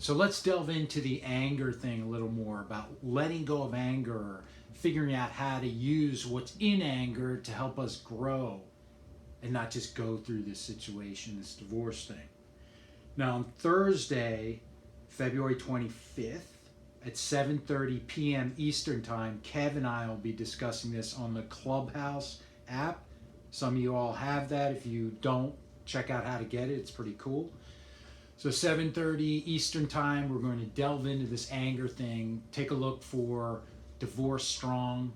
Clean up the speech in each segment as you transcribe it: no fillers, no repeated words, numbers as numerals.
So let's delve into the anger thing a little more, about letting go of anger, figuring out how to use what's in anger to help us grow and not just go through this situation, this divorce thing. Now on Thursday, February 25th at 7:30 p.m. Eastern Time, Kev and I will be discussing this on the Clubhouse app. Some of you all have that. If you don't, check out how to get it. It's pretty cool. So 7:30 Eastern Time, we're going to delve into this anger thing, take a look for Divorce Strong,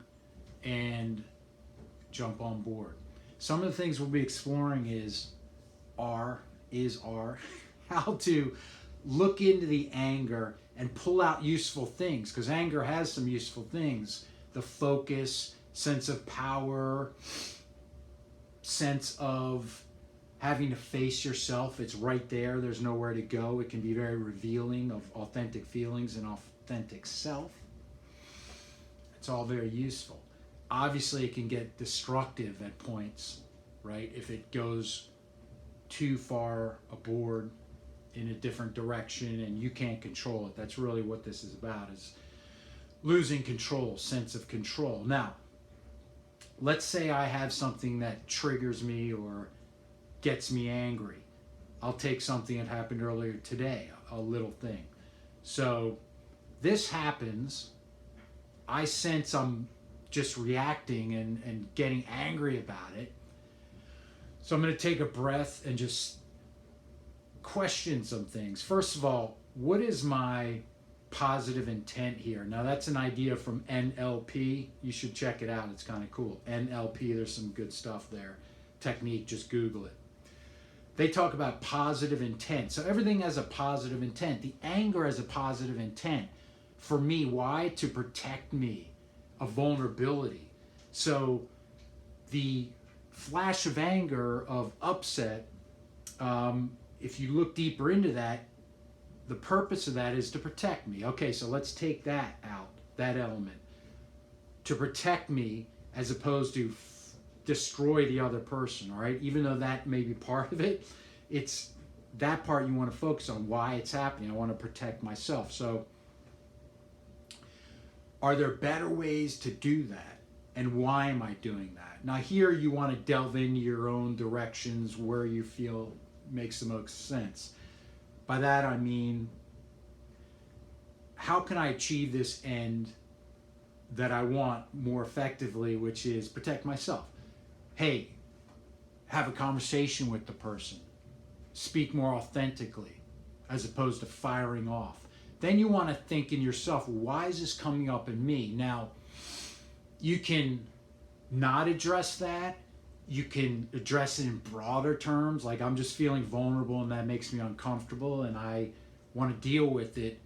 and jump on board. Some of the things we'll be exploring are how to look into the anger and pull out useful things, because anger has some useful things. The focus, sense of power, sense of having to face yourself. It's right there. There's nowhere to go. It can be very revealing of authentic feelings and authentic self. It's all very useful. Obviously, it can get destructive at points, right? If it goes too far aboard in a different direction and you can't control it. That's really what this is about, is losing control, sense of control. Now, let's say I have something that triggers me or gets me angry. I'll take something that happened earlier today, a little thing. So this happens. I sense I'm just reacting and getting angry about it. So I'm going to take a breath and just question some things. First of all, what is my positive intent here? Now that's an idea from NLP. You should check it out. It's kind of cool. NLP, there's some good stuff there. Technique, just Google it. They talk about positive intent. So everything has a positive intent. The anger has a positive intent. For me, why? To protect me, a vulnerability. So the flash of anger, of upset, if you look deeper into that, the purpose of that is to protect me. Okay, so let's take that out, that element. To protect me as opposed to destroy the other person, all right? Even though that may be part of it, it's that part you want to focus on, why it's happening. I want to protect myself. So are there better ways to do that? And why am I doing that? Now here you want to delve into your own directions where you feel makes the most sense. By that I mean, how can I achieve this end that I want more effectively, which is protect myself? Hey, have a conversation with the person. Speak more authentically as opposed to firing off. Then you want to think in yourself, why is this coming up in me? Now, you can not address that. You can address it in broader terms, like I'm just feeling vulnerable and that makes me uncomfortable and I want to deal with it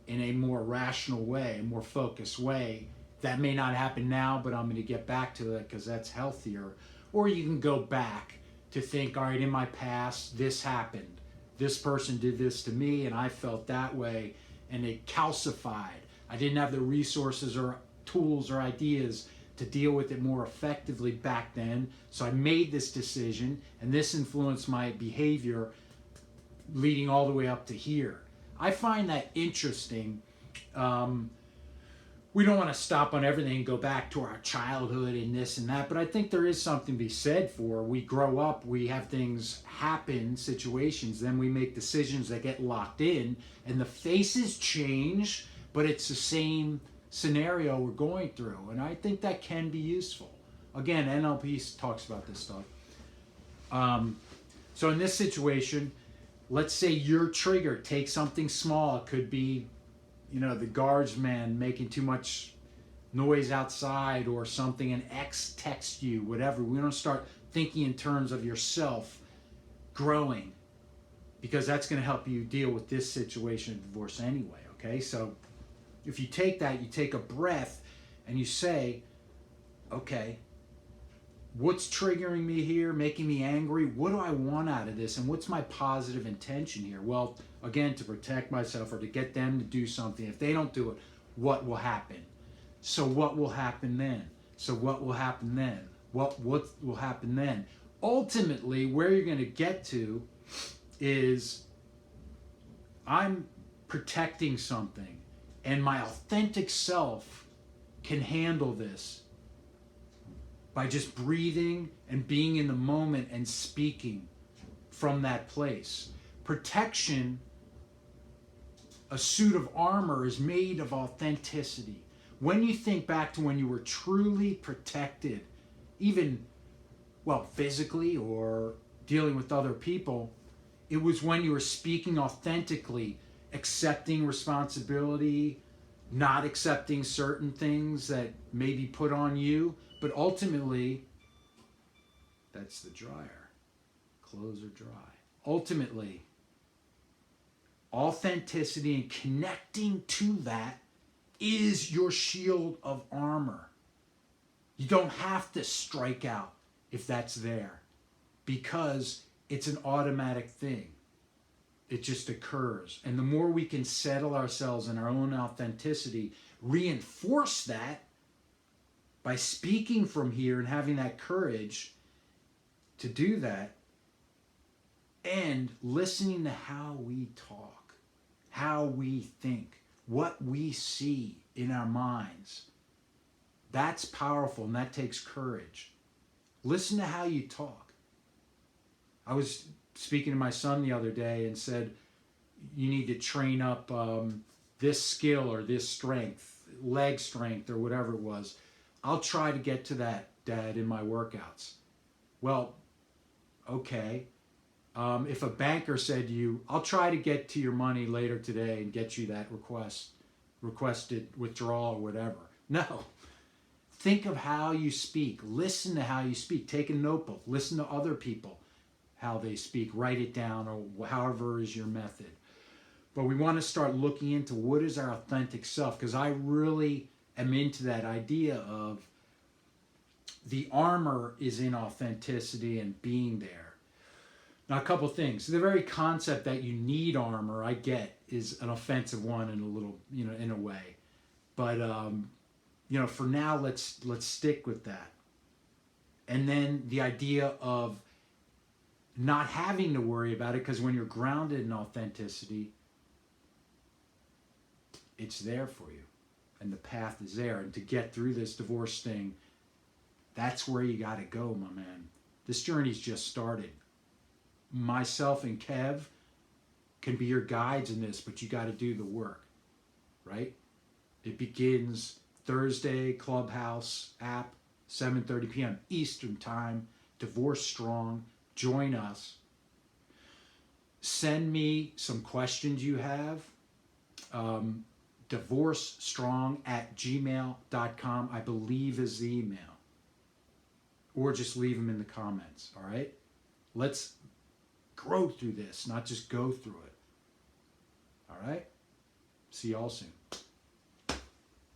in a more rational way, a more focused way. That may not happen now, but I'm going to get back to it because that's healthier. Or you can go back to think, all right, in my past, this happened. This person did this to me and I felt that way and it calcified. I didn't have the resources or tools or ideas to deal with it more effectively back then. So I made this decision and this influenced my behavior leading all the way up to here. I find that interesting. We don't want to stop on everything and go back to our childhood and this and that, but I think there is something to be said for, we grow up, we have things happen, situations, then we make decisions that get locked in and the faces change, but it's the same scenario we're going through, and I think that can be useful. Again, NLP talks about this stuff. So in this situation, let's say you're triggered. Take something small. It could be, the guardsman making too much noise outside or something, an ex texts you, whatever. We don't start thinking in terms of yourself growing, because that's going to help you deal with this situation of divorce anyway, okay? So if you take that, you take a breath and you say, okay, what's triggering me here, making me angry? What do I want out of this? And what's my positive intention here? Well, again, to protect myself or to get them to do something. If they don't do it, what will happen? So what will happen then? So what will happen then? What will happen then? Ultimately, where you're going to get to is, I'm protecting something, and my authentic self can handle this by just breathing and being in the moment and speaking from that place. Protection, a suit of armor, is made of authenticity. When you think back to when you were truly protected, even, well, physically or dealing with other people, it was when you were speaking authentically, accepting responsibility, not accepting certain things that may be put on you, but ultimately, that's the dryer. Clothes are dry. Ultimately, authenticity and connecting to that is your shield of armor. You don't have to strike out if that's there, because it's an automatic thing. It just occurs. And the more we can settle ourselves in our own authenticity, reinforce that by speaking from here and having that courage to do that, and listening to how we talk, how we think, what we see in our minds. That's powerful, and that takes courage. Listen to how you talk. I was speaking to my son the other day and said, you need to train up this skill or this strength, leg strength or whatever it was. I'll try to get to that, Dad, in my workouts. Well, okay. If a banker said to you, I'll try to get to your money later today and get you that requested withdrawal or whatever. No. Think of how you speak. Listen to how you speak. Take a notebook. Listen to other people, how they speak. Write it down, or however is your method. But we want to start looking into what is our authentic self, because I really am into that idea of the armor is in authenticity and being there. Now, a couple things. The very concept that you need armor, I get, is an offensive one in a little, in a way. But, for now, let's stick with that. And then the idea of not having to worry about it, because when you're grounded in authenticity, it's there for you. And the path is there. And to get through this divorce thing, that's where you got to go, my man. This journey's just started. Myself and Kev can be your guides in this, but you got to do the work, right? It begins Thursday, Clubhouse app, 7:30 p.m. Eastern Time. Divorce Strong. Join us. Send me some questions you have. divorcestrong@gmail.com, I believe, is the email. Or just leave them in the comments, all right? Let's grow through this, not just go through it. All right? See y'all soon.